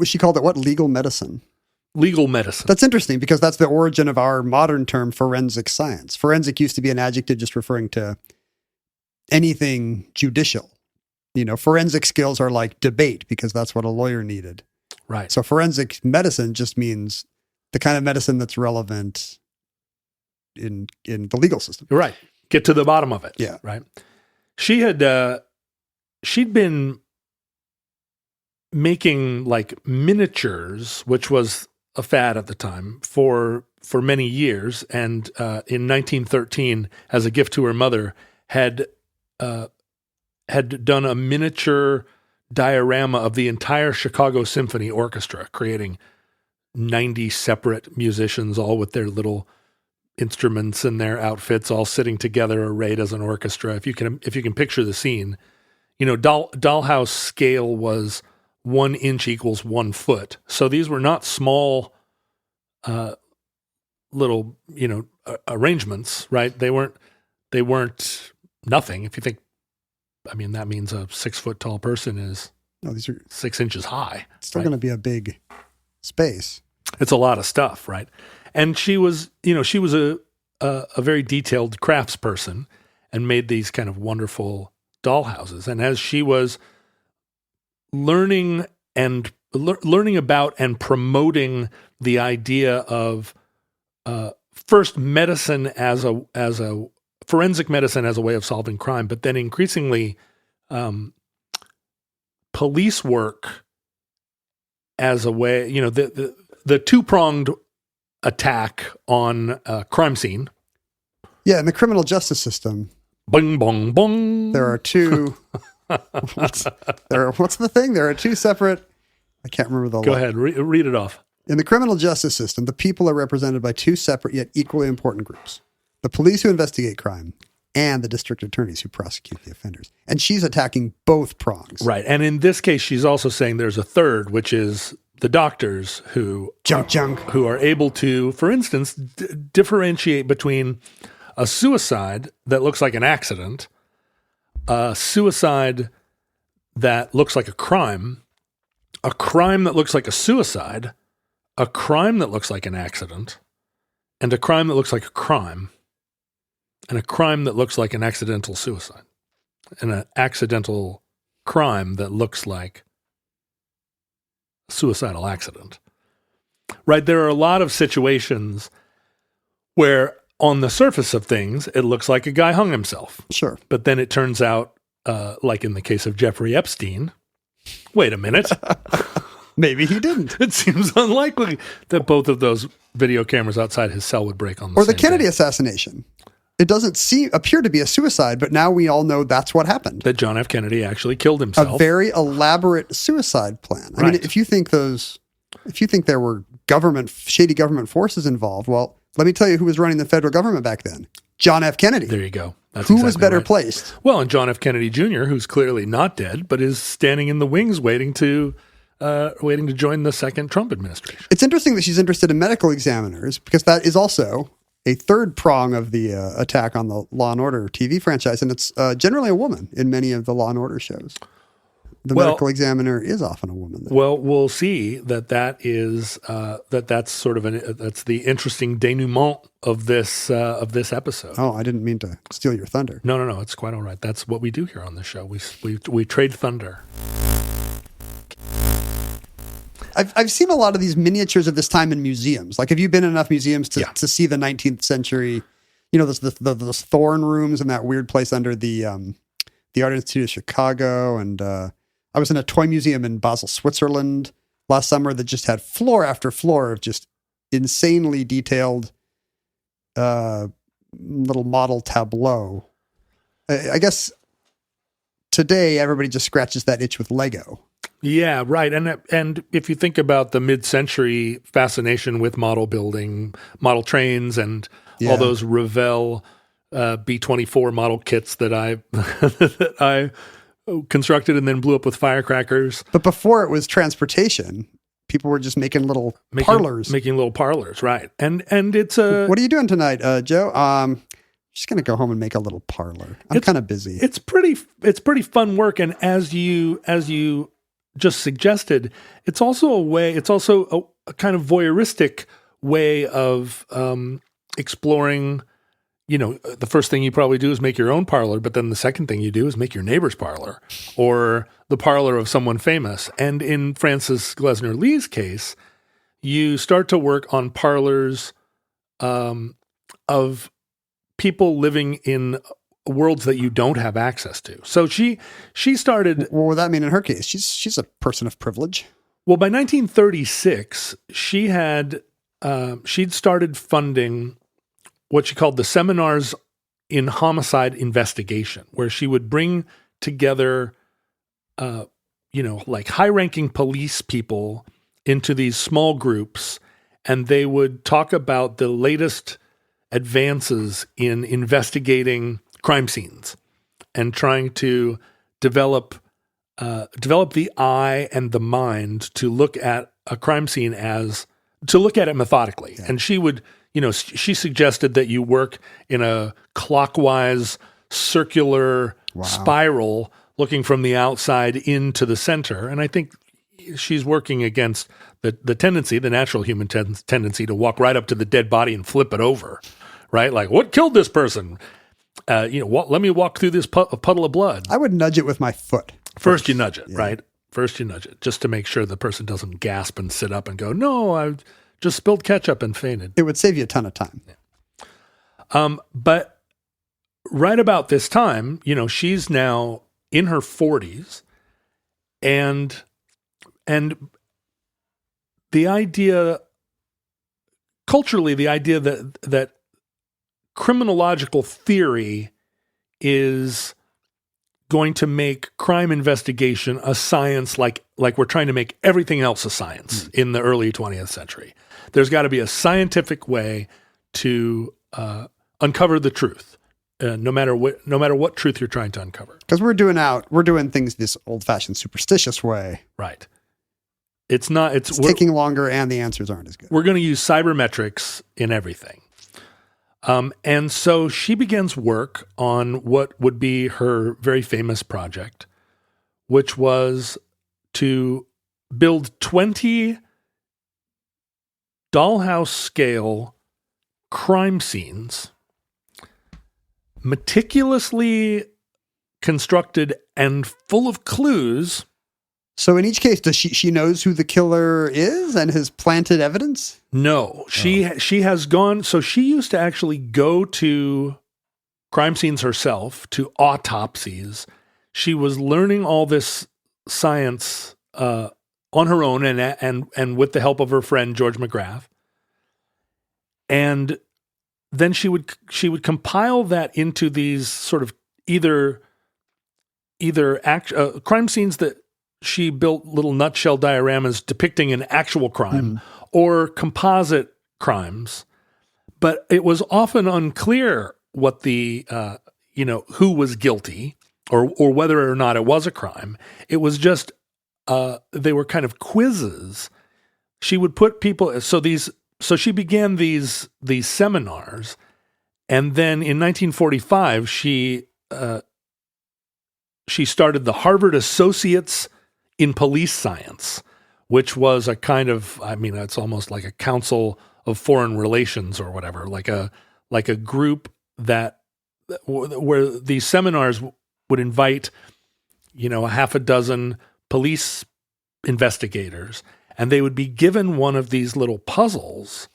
She called it what? Legal medicine. Legal medicine. That's interesting because that's the origin of our modern term forensic science. Forensic used to be an adjective just referring to anything judicial. Forensic skills are like debate because that's what a lawyer needed. Right. So forensic medicine just means the kind of medicine that's relevant in the legal system. Right. Get to the bottom of it. Yeah. Right. She'd been making like miniatures, which was a fad at the time, for many years. And in 1913, as a gift to her mother, had done a miniature diorama of the entire Chicago Symphony Orchestra, creating 90 separate musicians, all with their little instruments and their outfits, all sitting together, arrayed as an orchestra. If you can picture the scene, dollhouse scale was 1 inch equals 1 foot. So these were not small little, arrangements, right? They weren't nothing. If you think, that means a 6 foot tall person is these are 6 inches high. still right? going to be a big space. It's a lot of stuff, right? And she was a very detailed craftsperson and made these kind of wonderful dollhouses. And as she was learning about and promoting the idea of first medicine as a forensic medicine as a way of solving crime, but then increasingly police work as a way, the two-pronged attack on a crime scene. Yeah, in the criminal justice system, Bong, bong, bong. there are two. What's the thing? There are two separate. I can't remember the. Go ahead, read it off. In the criminal justice system, the people are represented by two separate yet equally important groups: the police who investigate crime and the district attorneys who prosecute the offenders. And she's attacking both prongs. Right, and in this case, she's also saying there's a third, which is the doctors who are able to, for instance, differentiate between a suicide that looks like an accident, a suicide that looks like a crime that looks like a suicide, a crime that looks like an accident, and a crime that looks like a crime, and a crime that looks like an accidental suicide, and an accidental crime that looks like a suicidal accident. Right? There are a lot of situations where on the surface of things, it looks like a guy hung himself. Sure. But then it turns out, like in the case of Jeffrey Epstein, wait a minute. Maybe he didn't. It seems unlikely that both of those video cameras outside his cell would break on the Or the same Kennedy day. assassination. It doesn't appear to be a suicide, but now we all know that's what happened. That John F. Kennedy actually killed himself. A very elaborate suicide plan. I mean, Right. if you think there were shady government forces involved, well, let me tell you who was running the federal government back then. John F. Kennedy. There you go. That's Who was exactly better right. placed? Well, and John F. Kennedy Jr., who's clearly not dead, but is standing in the wings waiting to join the second Trump administration. It's interesting that she's interested in medical examiners because that is also a third prong of the attack on the Law & Order TV franchise, and it's generally a woman in many of the Law & Order shows. The medical examiner is often a woman. Well, we'll see that is that's sort of that's the interesting denouement of this episode. Oh, I didn't mean to steal your thunder. No, it's quite all right. That's what we do here on the show. We trade thunder. I've seen a lot of these miniatures of this time in museums. Like, have you been in enough museums to see the 19th century? Those Thorn rooms in that weird place under the Art Institute of Chicago, and I was in a toy museum in Basel, Switzerland last summer that just had floor after floor of just insanely detailed little model tableau. I guess today everybody just scratches that itch with Lego. Yeah, right. And if you think about the mid-century fascination with model building, model trains, and all those Revell B-24 model kits that I constructed and then blew up with firecrackers. But before it was transportation, people were just making little parlors. Making little parlors, right. And it's a... What are you doing tonight, Joe? Just going to go home and make a little parlor. I'm kind of busy. It's pretty fun work. And as you just suggested, it's also a kind of voyeuristic way of exploring. The first thing you probably do is make your own parlor, but then the second thing you do is make your neighbor's parlor or the parlor of someone famous. And in Frances Glessner Lee's case, you start to work on parlors of people living in worlds that you don't have access to. So she started. What would that mean in her case? She's a person of privilege. Well, by 1936, she'd started funding what she called the Seminars in Homicide Investigation, where she would bring together, like high-ranking police people into these small groups, and they would talk about the latest advances in investigating crime scenes and trying to develop the eye and the mind to look at a crime scene to look at it methodically. Yeah. And she would, she suggested that you work in a clockwise circular spiral looking from the outside into the center. And I think she's working against the tendency, the natural human tendency to walk right up to the dead body and flip it over, right? Like, what killed this person? Let me walk through this puddle of blood. I would nudge it with my foot. First you nudge it, right? First you nudge it, just to make sure the person doesn't gasp and sit up and go, no, I just spilled ketchup and fainted. It would save you a ton of time. Yeah. But right about this time, she's now in her 40s, and the idea, culturally, the idea that criminological theory is going to make crime investigation a science like we're trying to make everything else a science in the early 20th century. There's got to be a scientific way to uncover the truth, no matter what truth you're trying to uncover. Because we're doing things this old-fashioned superstitious way. Right. It's taking longer and the answers aren't as good. We're going to use cybermetrics in everything. And so she begins work on what would be her very famous project, which was to build 20 dollhouse scale crime scenes, meticulously constructed and full of clues. So in each case, does she knows who the killer is and has planted evidence? No, she has gone. So she used to actually go to crime scenes herself, to autopsies. She was learning all this science on her own and with the help of her friend George McGrath. And then she would compile that into these sort of either crime scenes that she built little nutshell dioramas depicting an actual crime or composite crimes, but it was often unclear what the, who was guilty or whether or not it was a crime. It was just, they were kind of quizzes. She would put people, so she began these seminars, and then in 1945, she started the Harvard Associates in Police Science, which was a kind of, it's almost like a council of foreign relations or whatever, like a group where these seminars would invite, a half a dozen police investigators, and they would be given one of these little puzzles,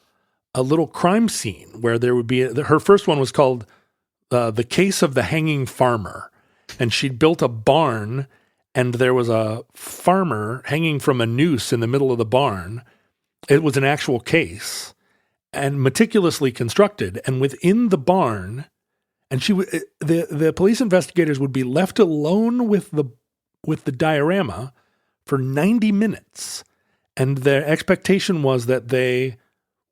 a little crime scene where there would be, her first one was called The Case of the Hanging Farmer. And she'd built a barn, and there was a farmer hanging from a noose in the middle of the barn. It was an actual case and meticulously constructed. And within the barn, and the police investigators would be left alone with the diorama for 90 minutes. And their expectation was that they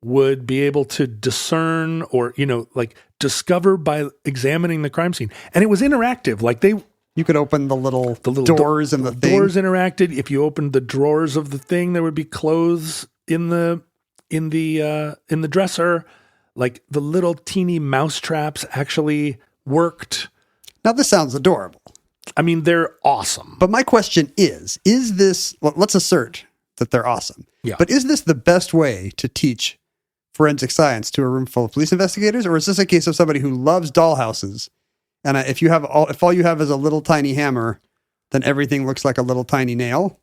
would be able to discern or, discover by examining the crime scene. And it was interactive. Like you could open the little doors in the thing. Doors interacted. If you opened the drawers of the thing, there would be clothes in the dresser. Like the little teeny mouse traps actually worked. Now this sounds adorable. They're awesome. But my question is this, let's assert that they're awesome. Yeah. But is this the best way to teach forensic science to a room full of police investigators? Or is this a case of somebody who loves dollhouses? And if all you have is a little tiny hammer, then everything looks like a little tiny nail.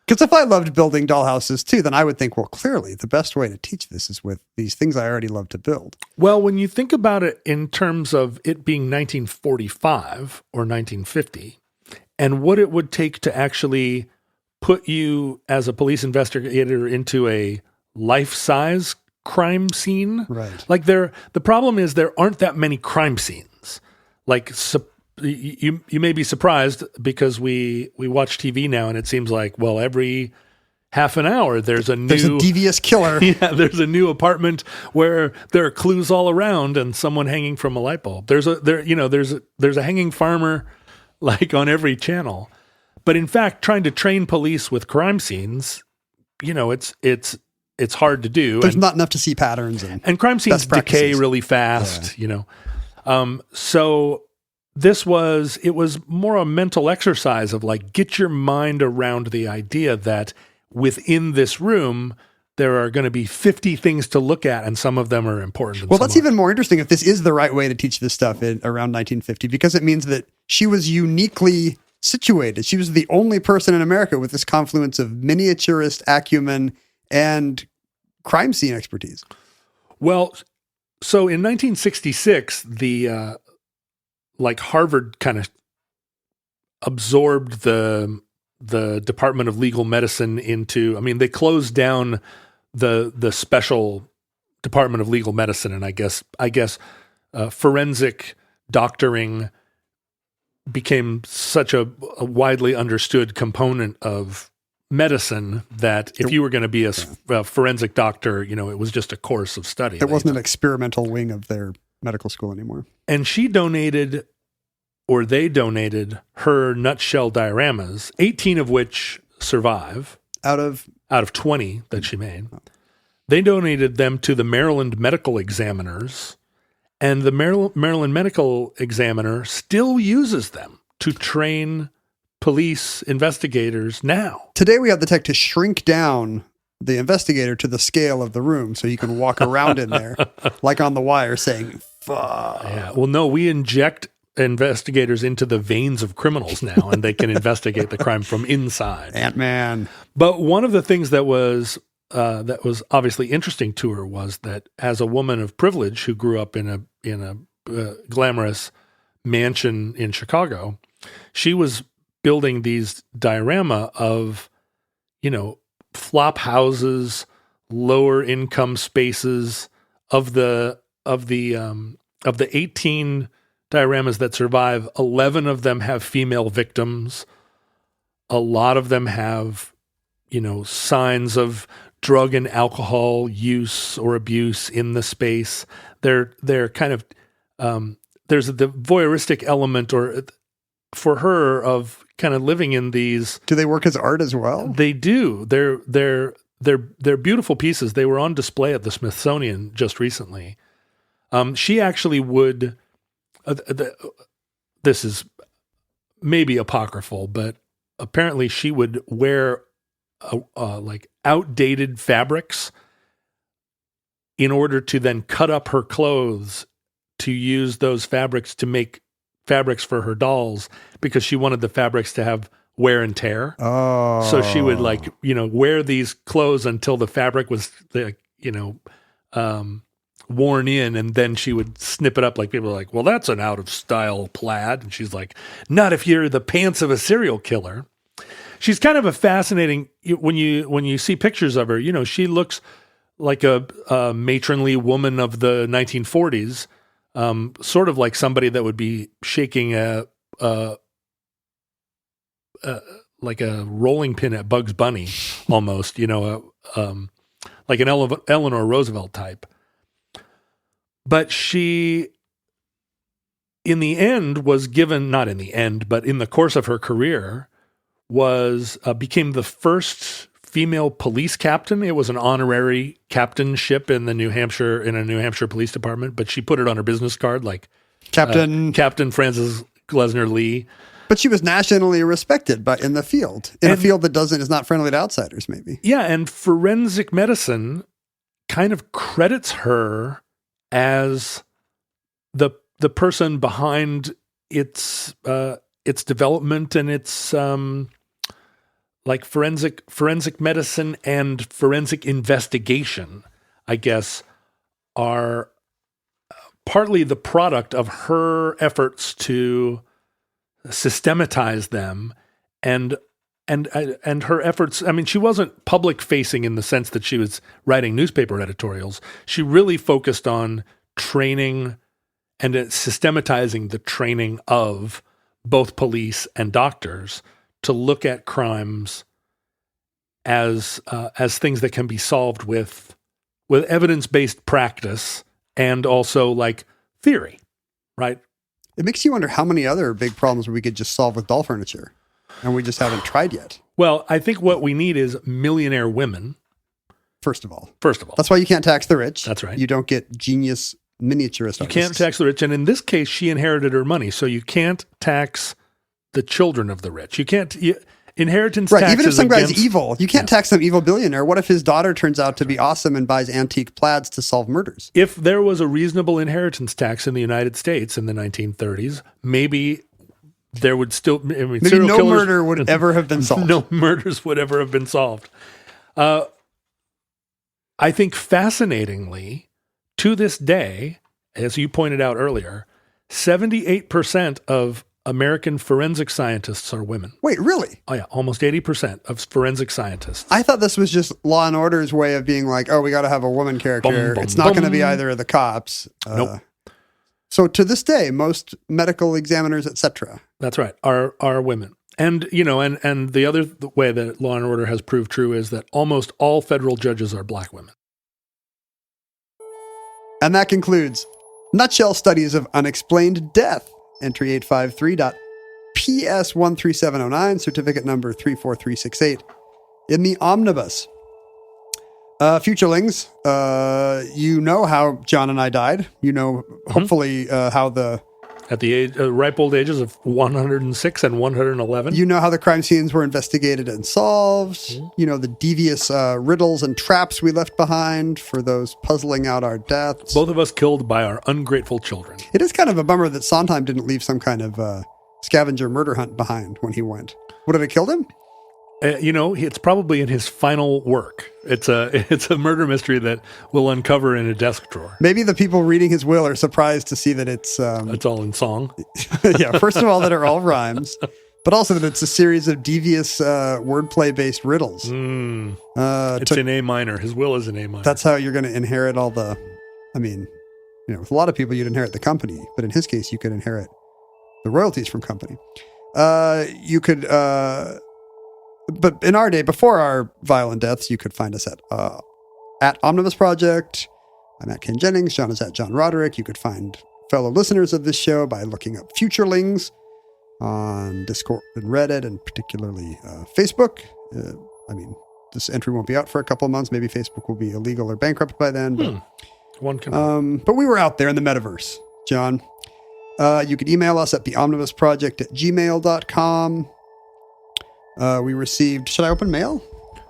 Because if I loved building dollhouses too, then I would think, well, clearly the best way to teach this is with these things I already love to build. Well, when you think about it in terms of it being 1945 or 1950, and what it would take to actually put you as a police investigator into a life-size crime scene. Right. Like the problem is there aren't that many crime scenes. Like you may be surprised because we watch TV now and it seems like, well, every half an hour there's a devious killer. Yeah, there's a new apartment where there are clues all around and someone hanging from a light bulb. There's a hanging farmer like on every channel. But in fact, trying to train police with crime scenes, it's hard to do. There's not enough to see patterns and crime scenes decay really fast, So it was more a mental exercise of like, get your mind around the idea that within this room, there are going to be 50 things to look at, and some of them are important. Well, that's even more interesting if this is the right way to teach this stuff around 1950, because it means that she was uniquely situated. She was the only person in America with this confluence of miniaturist acumen and crime scene expertise. Well, so in 1966, the Harvard kind of absorbed the Department of Legal Medicine into. I mean, they closed down the special Department of Legal Medicine, and I guess forensic doctoring became such a widely understood component of medicine that if you were going to be a forensic doctor, it was just a course of study. It wasn't an experimental wing of their medical school anymore. And they donated her nutshell dioramas, 18 of which survive out of 20 that she made. They donated them to the Maryland Medical Examiners, and the Maryland Medical Examiner still uses them to train police investigators now. Today we have the tech to shrink down the investigator to the scale of the room so you can walk around in there like on The Wire saying, fuck. Yeah. Well, no, we inject investigators into the veins of criminals now, and they can investigate the crime from inside. Ant-Man. But one of the things that was obviously interesting to her was that as a woman of privilege who grew up in a glamorous mansion in Chicago, she was building these diorama of, flop houses, lower income spaces of the 18 dioramas that survive. 11 of them have female victims. A lot of them have, signs of drug and alcohol use or abuse in the space. They're kind of, there's the voyeuristic element for her of kind of living in these. Do they work as art as well? They do. They're beautiful pieces. They were on display at the Smithsonian just recently. She actually would, this is maybe apocryphal, but apparently she would wear like outdated fabrics in order to then cut up her clothes to use those fabrics to make fabrics for her dolls, because she wanted the fabrics to have wear and tear. Oh. So she would wear these clothes until the fabric was worn in, and then she would snip it up. Like, people are like, well, that's an out of style plaid. And she's like, not if you're the pants of a serial killer. She's kind of a fascinating, when you see pictures of her, she looks like a matronly woman of the 1940s, sort of like somebody that would be shaking like a rolling pin at Bugs Bunny, almost, like an Eleanor Roosevelt type. But she, in the end, was given, not in the end, but in the course of her career, became the first female police captain. It was an honorary captainship in a New Hampshire police department, but she put it on her business card, like Captain Frances Glesner Lee. But she was nationally respected, but in the field, a field that is not friendly to outsiders, maybe. Yeah, and forensic medicine kind of credits her as the person behind its development and its like forensic medicine and forensic investigation, I guess, are partly the product of her efforts to systematize them and her efforts. I mean, she wasn't public facing in the sense that she was writing newspaper editorials. She really focused on training and systematizing the training of both police and doctors to look at crimes as things that can be solved with evidence-based practice and also like theory, right? It makes you wonder how many other big problems we could just solve with doll furniture, and we just haven't tried yet. Well, I think what we need is millionaire women. First of all. That's why you can't tax the rich. That's right. You don't get genius miniaturist You artists. can't tax the rich. And in this case, she inherited her money. So you can't tax the children of the rich. You can't... Inheritance right, tax even if is some guy's against- evil, you can't tax some evil billionaire. What if his daughter turns out to be awesome and buys antique plaids to solve murders? If there was a reasonable inheritance tax in the United States in the 1930s, maybe there would still... Maybe serial no killers- murder would ever have been solved. No murders would ever have been solved. I think fascinatingly, to this day, as you pointed out earlier, 78% of American forensic scientists are women. Wait, really? Oh yeah, almost 80% of forensic scientists. I thought this was just Law and Order's way of being like, oh, we got to have a woman character. Bum, bum, it's not going to be bum. either of the cops. Nope. So to this day, most medical examiners, etc. That's right, are women. And and the other way that Law and Order has proved true is that almost all federal judges are black women. And that concludes Nutshell Studies of Unexplained Death. Entry 853.PS13709, certificate number 34368, in the omnibus. Futurelings, you know how John and I died. You know, hopefully, how At the ripe old ages of 106 and 111. You know how the crime scenes were investigated and solved. Mm-hmm. You know, the devious riddles and traps we left behind for those puzzling out our deaths. Both of us killed by our ungrateful children. It is kind of a bummer that Sondheim didn't leave some kind of scavenger murder hunt behind when he went. Would it have killed him? It's probably in his final work. It's a murder mystery that we'll uncover in a desk drawer. Maybe the people reading his will are surprised to see that it's... It's all in song. yeah, first of all, that are all rhymes, but also that it's a series of devious wordplay-based riddles. It's in A minor. His will is in A minor. That's how you're going to inherit all the... I mean, with a lot of people, you'd inherit the company, but in his case, you could inherit the royalties from company. You could... But in our day, before our violent deaths, you could find us at Omnibus Project. I'm at Ken Jennings. John is at John Roderick. You could find fellow listeners of this show by looking up Futurelings on Discord and Reddit, and particularly Facebook. This entry won't be out for a couple of months. Maybe Facebook will be illegal or bankrupt by then. But, One can. but we were out there in the metaverse, John. You could email us at theomnibusproject@gmail.com. We received... Should I open mail?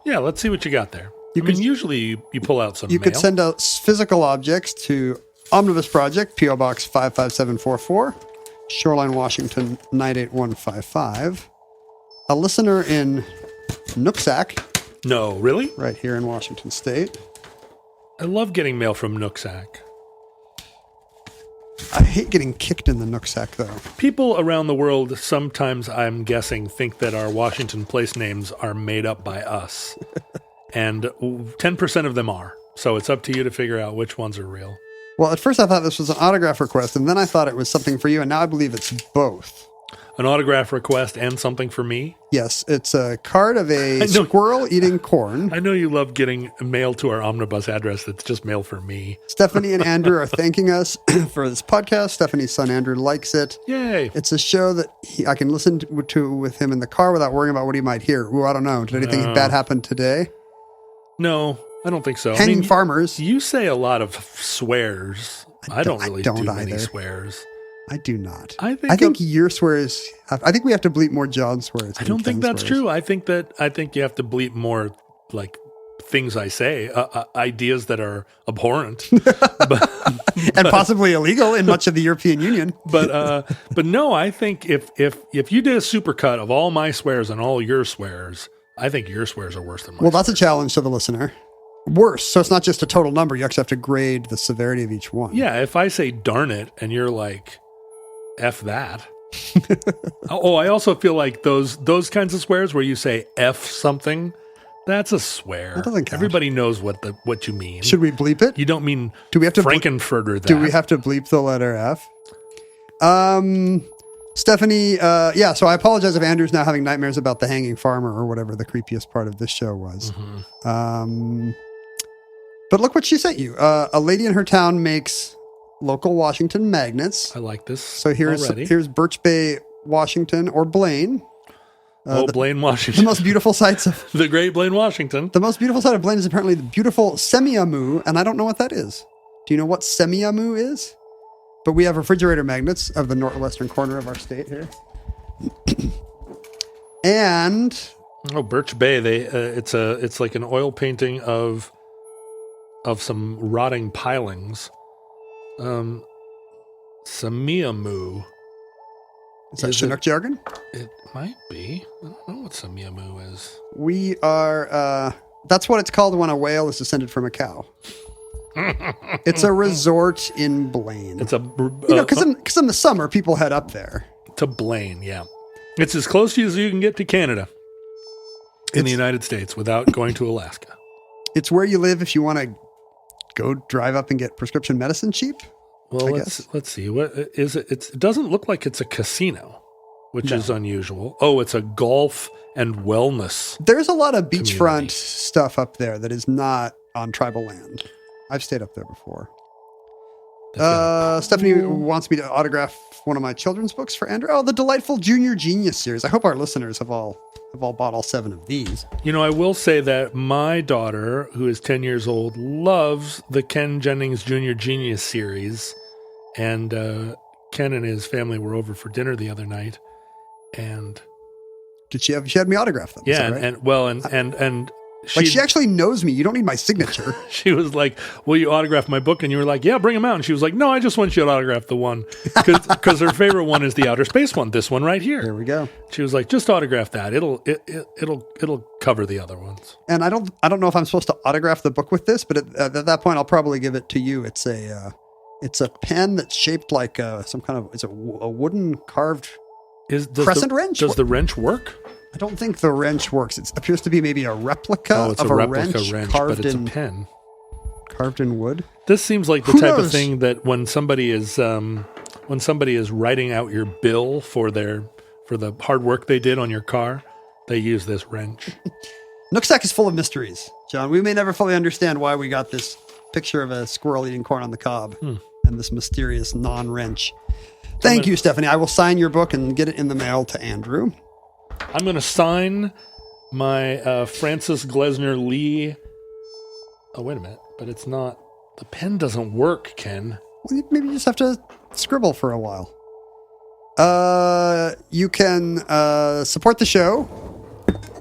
Yeah, let's see what you got there. Usually you pull out some You mail. could send out physical objects to Omnibus Project, P.O. Box 55744, Shoreline, Washington 98155. A listener in Nooksack, No, really? right here in Washington State. I love getting mail from Nooksack. I hate getting kicked in the Nooksack, though. People around the world, sometimes I'm guessing, think that our Washington place names are made up by us. And 10% of them are. So it's up to you to figure out which ones are real. Well, at first I thought this was an autograph request, and then I thought it was something for you, and now I believe it's both. An autograph request and something for me? Yes, it's a card of a squirrel eating corn. I know you love getting mail to our omnibus address that's just mail for me. Stephanie and Andrew are thanking us for this podcast. Stephanie's son Andrew likes it. Yay. It's a show that I can listen to with him in the car without worrying about what he might hear. Ooh, I don't know. Did anything bad happen today? No, I don't think so. Hanging farmers. You say a lot of swears. I don't really do many either. swears. I do not. I think your swears. I think we have to bleep more John swears. I don't think that's true. I think you have to bleep more like things I say, ideas that are abhorrent, and possibly illegal in much of the European Union. But no, I think if you did a supercut of all my swears and all your swears, I think your swears are worse than mine. Well, that's a challenge to the listener. Worse. So it's not just a total number. You actually have to grade the severity of each one. Yeah. If I say darn it and you're like, F that. Oh, I also feel like those kinds of swears where you say F something, that's a swear. That doesn't count. Everybody knows what you mean. Should we bleep it? You don't mean do we have to Frankenfurter that. Do we have to bleep the letter F? Stephanie, so I apologize if Andrew's now having nightmares about the hanging farmer or whatever the creepiest part of this show was. Mm-hmm. But look what she sent you. A lady in her town makes local Washington magnets. I like this. So already. here's Birch Bay, Washington, or Blaine. Blaine, Washington. The most beautiful sights of the great Blaine, Washington. the most beautiful side of Blaine is apparently the beautiful Semiahmoo, and I don't know what that is. Do you know what Semiahmoo is? But we have refrigerator magnets of the northwestern corner of our state here. And Birch Bay. It's like an oil painting of some rotting pilings. Semiahmoo. is that Chinook jargon? It might be. I don't know what Semiahmoo is. We are, that's what it's called when a whale is descended from a cow. It's a resort in Blaine. It's a because in the summer, people head up there. to Blaine. Yeah, it's as close as you can get to Canada in the United States without going to Alaska. It's where you live if you want to go drive up and get prescription medicine cheap. Well, I let's see. What is it? It doesn't look like it's a casino, which is unusual. Oh, it's a golf and wellness. There's a lot of beachfront community. stuff up there that is not on tribal land. I've stayed up there before. Stephanie wants me to autograph one of my children's books for Andrew. Oh, the delightful Junior Genius series. I hope our listeners have all bought all 7 of these. You know, I will say that my daughter, who is 10 years old, loves the Ken Jennings Junior Genius series. And Ken and his family were over for dinner the other night. And she had me autograph them. yeah, right? and she actually knows me. You don't need my signature. She was like, "Will you autograph my book?" And you were like, "Yeah, bring them out." And she was like, "No, I just want you to autograph the one because her favorite one is the outer space one. This one right here." There we go. She was like, "Just autograph that. It'll cover the other ones." And I don't know if I'm supposed to autograph the book with this, but at that point, I'll probably give it to you. It's a pen that's shaped like some kind of a wooden carved crescent wrench. Does the wrench work? I don't think the wrench works. It appears to be maybe a replica Oh, it's of a a replica wrench but it's a pen. carved in wood. This seems like the Who type knows? of thing that when somebody is writing out your bill for the hard work they did on your car, they use this wrench. Nooksack is full of mysteries, John. We may never fully understand why we got this picture of a squirrel eating corn on the cob and this mysterious non-wrench. Thank you, Stephanie. I will sign your book and get it in the mail to Andrew. I'm going to sign my Francis Glesner Lee. Oh, wait a minute. But it's not. The pen doesn't work, Ken. Well, maybe you just have to scribble for a while. You can support the show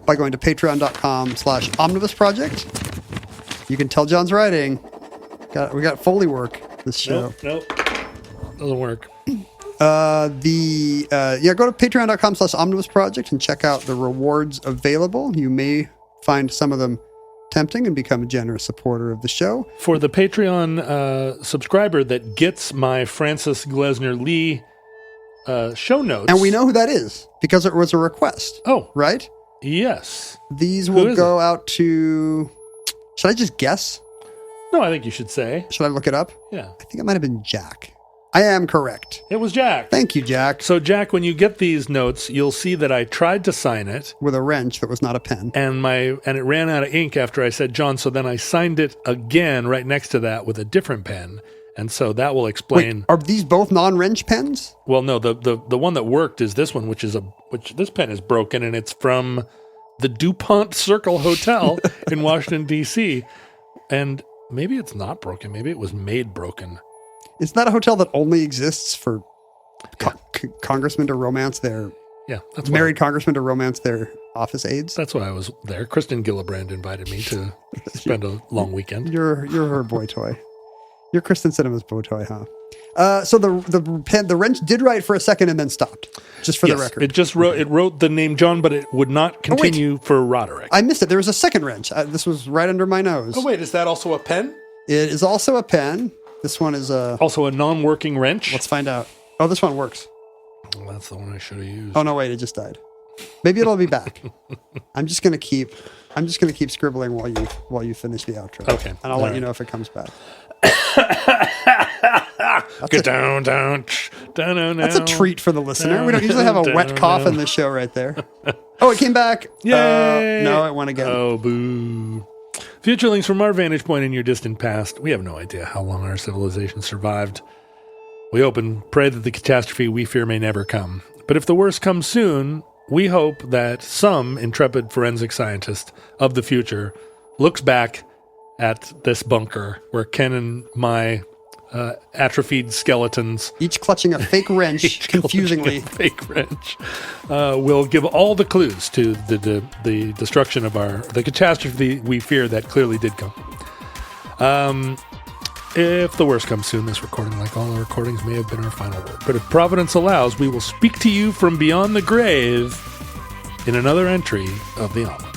by going to patreon.com/omnibus project. You can tell John's writing. We got Foley work this show. Nope. Doesn't work. Go to patreon.com/omnibus project and check out the rewards available. You may find some of them tempting and become a generous supporter of the show. For the Patreon subscriber that gets my Francis Glesner Lee show notes. And we know who that is because it was a request. Oh. Right? Yes. These will go out to... Should I just guess? No, I think you should say. Should I look it up? Yeah. I think it might have been Jack. I am correct. It was Jack. Thank you, Jack. So, Jack, when you get these notes, you'll see that I tried to sign it. With a wrench that was not a pen. And it ran out of ink after I said John, so then I signed it again right next to that with a different pen. And so that will explain. Wait, are these both non-wrench pens? Well, no, the one that worked is this one, which this pen is broken, and it's from the DuPont Circle Hotel in Washington, D.C. And maybe it's not broken. Maybe it was made broken. Is that a hotel that only exists for congressmen to romance their married congressmen to romance their office aides? That's why I was there. Kristen Gillibrand invited me to spend a long weekend. You're her boy toy. You're Kristen Cinema's boy toy, huh? So the wrench did write for a second and then stopped. Just for the record, it wrote the name John, but it would not continue for Roderick. I missed it. There was a second wrench. This was right under my nose. Oh wait, is that also a pen? It is also a pen. This one is also a non-working wrench. Let's find out. Oh, this one works. Well, that's the one I should have used. Oh no, wait, it just died. Maybe it'll be back. I'm just gonna keep scribbling while you finish the outro. Okay, and I'll let you know if it comes back. That's a treat for the listener. We don't usually have a wet cough in this show right there. Oh, it came back. Yay! No, it went again. Oh, boo. Futurelings, from our vantage point in your distant past, we have no idea how long our civilization survived. We hope and pray that the catastrophe we fear may never come. But if the worst comes soon, we hope that some intrepid forensic scientist of the future looks back at this bunker where Ken and my atrophied skeletons, Each clutching a fake wrench, confusingly. fake wrench, will give all the clues to the destruction of the catastrophe we fear that clearly did come. If the worst comes soon, this recording, like all our recordings, may have been our final word. But if Providence allows, we will speak to you from beyond the grave in another entry of the Almanac.